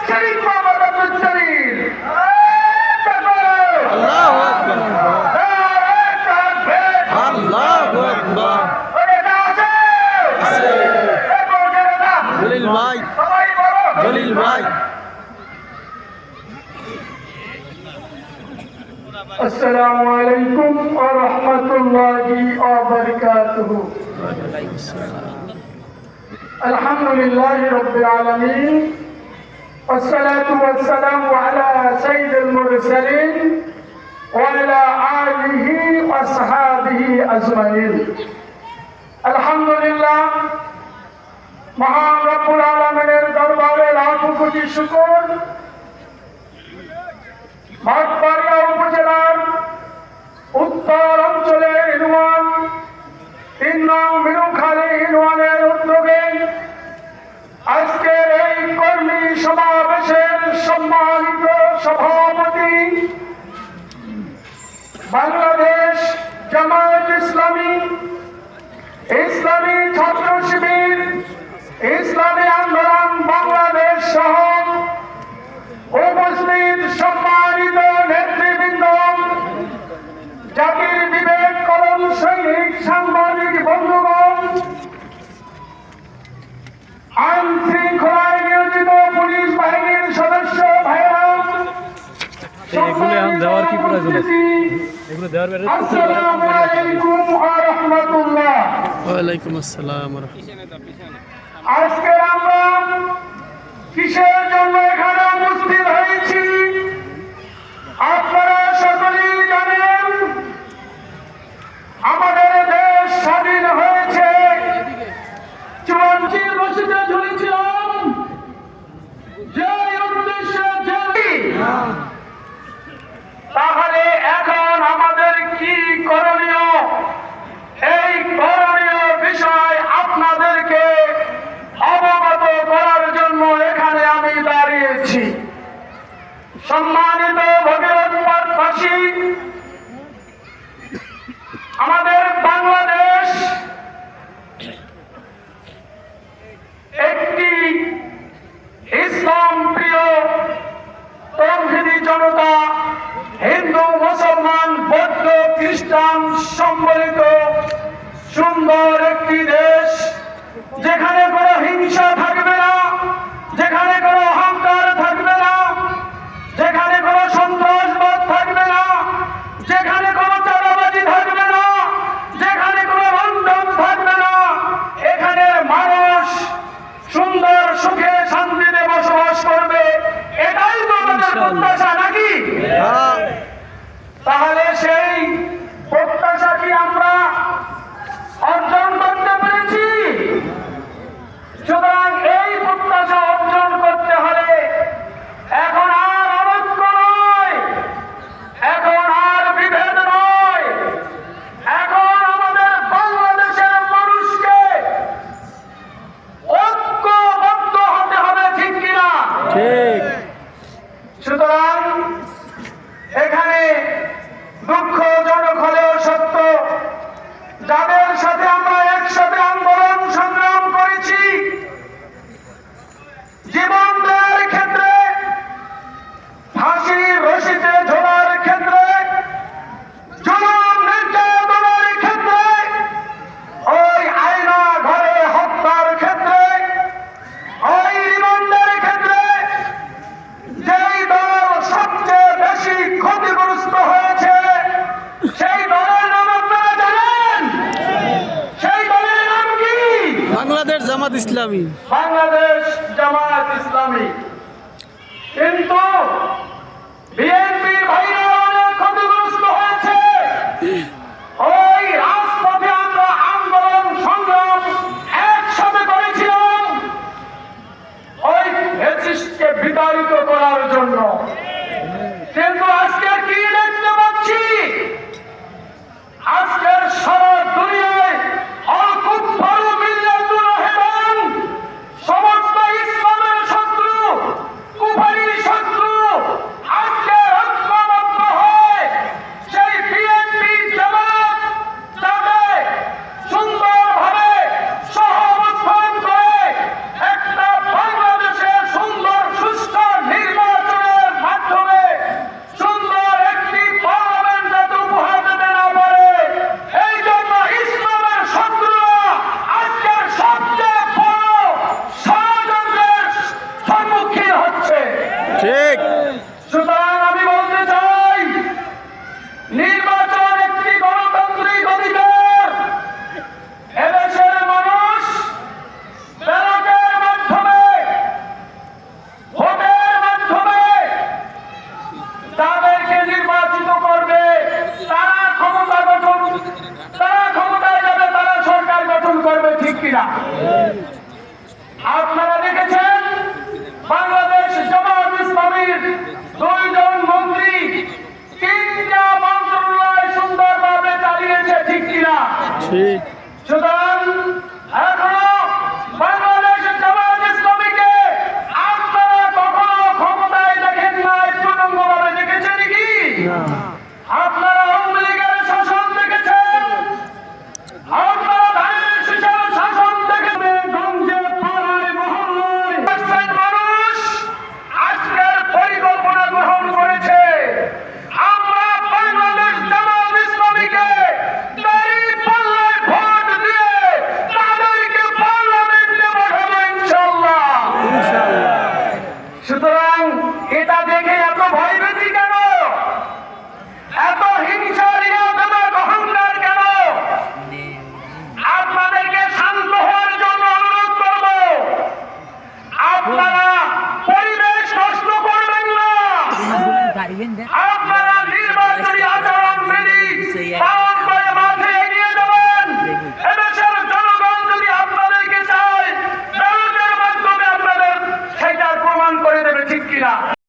শরীফ মাহমুদ জলিল আল্লাহু আকবার আল্লাহু আকবার জলিল ভাই জলিল ভাই السلام عليكم ورحمة الله وبركاته الحمد لله رب العالمين والصلاة والسلام على سيد المرسلين وعلى آله وصحابه أجمعين الحمد لله মহান রব্বুল আলামিনের দরবারে লাখো কোটি শুকর ভাটপাড়িয়া উপজেলার উত্তর অঞ্চলের ইউনিয়ন 3 নং মিরুখালী ইউনিয়নের উদ্যোগে আজকের এই কর্মী সমাবেশের সম্মানিত সভাপতি বাংলাদেশ জামায়াত ইসলামী ইসলামী ছাত্র শিবির ইসলামী আন্দোলন বাংলাদেশ সহ উপস্থিত সম্মানিত নেতৃবৃন্দ জাতির বিবেক কলম সৈনিক সাংবাদিক বন্ধুগণ আইন শৃঙ্খলায় নিয়োজিত পুলিশ বাহিনীর সদস্য ভাইরা আসসালামু আলাইকুম ওয়া রাহমাতুল্লাহ। ওয়ালাইকুম আসসালাম। আজকে আমরা কিসের জন্য এখানে উপস্থিত হয়েছি আপনারা সকলেই জানেন। আমাদের দেশ স্বাধীন হয়েছে 54 বছরে ঝুলেছিলাম যে উদ্দেশ্যে তাহলে এখন আমাদের কি করণীয়, এই করণীয় বিষয় আপনাদেরকে অবগত করার জন্য এখানে আমি দাঁড়িয়েছি। সম্মানিত ভগীরথবাসী, আমাদের বাংলাদেশ একটি ইসলাম প্রিয় তৌহিদি জনতা, হিন্দু মুসলমান বৌদ্ধ খ্রিস্টান সম্বলিত সুন্দর একটি দেশ, যেখানে কোনো হিংসা থাকবে না, যেখানে কোনো অহংকার থাকবে না, যেখানে কোনো সন্ত্রাসবাদ থাকবে না, যেখানে কোনো চাঁদাবাজি থাকবে না, যেখানে কোনো লুণ্ঠন থাকবে না। এখানে মানুষ সুন্দর সুখে শান্তিতে বসবাস করবে, এটাই তো আমাদের প্রত্যাশা নাকি? তাহলে সেই প্রত্যাশা কি আমরা অর্জন করতে পেরেছি? সুতরাং এই প্রত্যাশা অর্জন করতে হলে এখন আর অনৈক্য নয়, এখন আর বিভেদ নয়, এখন আমাদের বাংলাদেশের মানুষকে ঐক্যবদ্ধ হতে হবে, ঠিক কিনা? ঠিক। সুতরাং এখানে দুঃখজনক হলেও সত্য, যাদের সাথে আমরা একসাথে আন্দোলন সংগ্রাম করেছি, জীবন দেওয়ার ক্ষেত্রে, ফাঁসির রশিতে ঝোলার ক্ষেত্রে, জুলুম নির্যাতনের ক্ষেত্রে, ওই আয়না ঘরে হত্যার ক্ষেত্রে, ওই রিমান্ডের ক্ষেত্রে যেই দল সবচেয়ে বেশি ক্ষতিগ্রস্ত হয়েছে সেই দলের নাম আপনারা জানেন? সেই দলের নাম কি? বাংলাদেশ জামাত ইসলামী। বাংলাদেশ জামায়াত ইসলামী। কিন্তু বিএনপির ভাইরা অনেক ক্ষতিগ্রস্ত হয়েছে। ওই রাজপথে আমরা আন্দোলন সংগ্রাম একসাথে করেছিলাম ওই ফ্যাসিস্টকে বিতাড়িত করার জন্য। কিন্তু আজকে কি দেখতে পাচ্ছি? আজকের সারা দুনিয়ায় আল-কুফারু মিল্লাতুল হেদান, সমস্ত ইসলামের শত্রু, কুফারি শত্রু আজকে ঐক্যবদ্ধ হয়ে সেই বিএনপি জামাত তাকে সুন্দরভাবে সহ অবস্থান করে একটা বাংলাদেশের সুন্দর সুষ্ঠু ঠিক। সুতরাং এখনো বাংলাদেশ জামায়াত ইসলামীকে আপনারা কখনো ক্ষমতায় দেখেন নাই, পূর্ণাঙ্গভাবে দেখেছেন কি? আপনারা আওয়ামী লীগের শাসন দেখেছেন, আপনারা ধানের শীষের শাসন দেখেছেন, গঞ্জে পাড়ায় মহল্লায় মানুষ আজকের পরিকল্পনা গ্রহণ করেছে। আমরা বাংলাদেশ জামায়াত ইসলামীকে দাঁড়িপাল্লায় ভোট দিয়ে তাদেরকে পার্লামেন্টে পাঠাবো ইনশাআল্লাহ। সুতরাং এটা দেখে এত ভয়ভীতি কেন, এত হিংসা রিয়াজমার অহংকার কেন? আপনাদেরকে শান্ত হওয়ার জন্য অনুরোধ করব, আপনারা পরিবেশ নষ্ট করবেন না, আপনারা নির্বাচনী আচরণ মেনে পালন করে মাঠে এগিয়ে যাবেন। এদেশের জনগণ যদি আপনাদেরকে চায়, ব্যালটের মাধ্যমে আপনাদের সেটার প্রমাণ করে দেবে, ঠিক কিনা?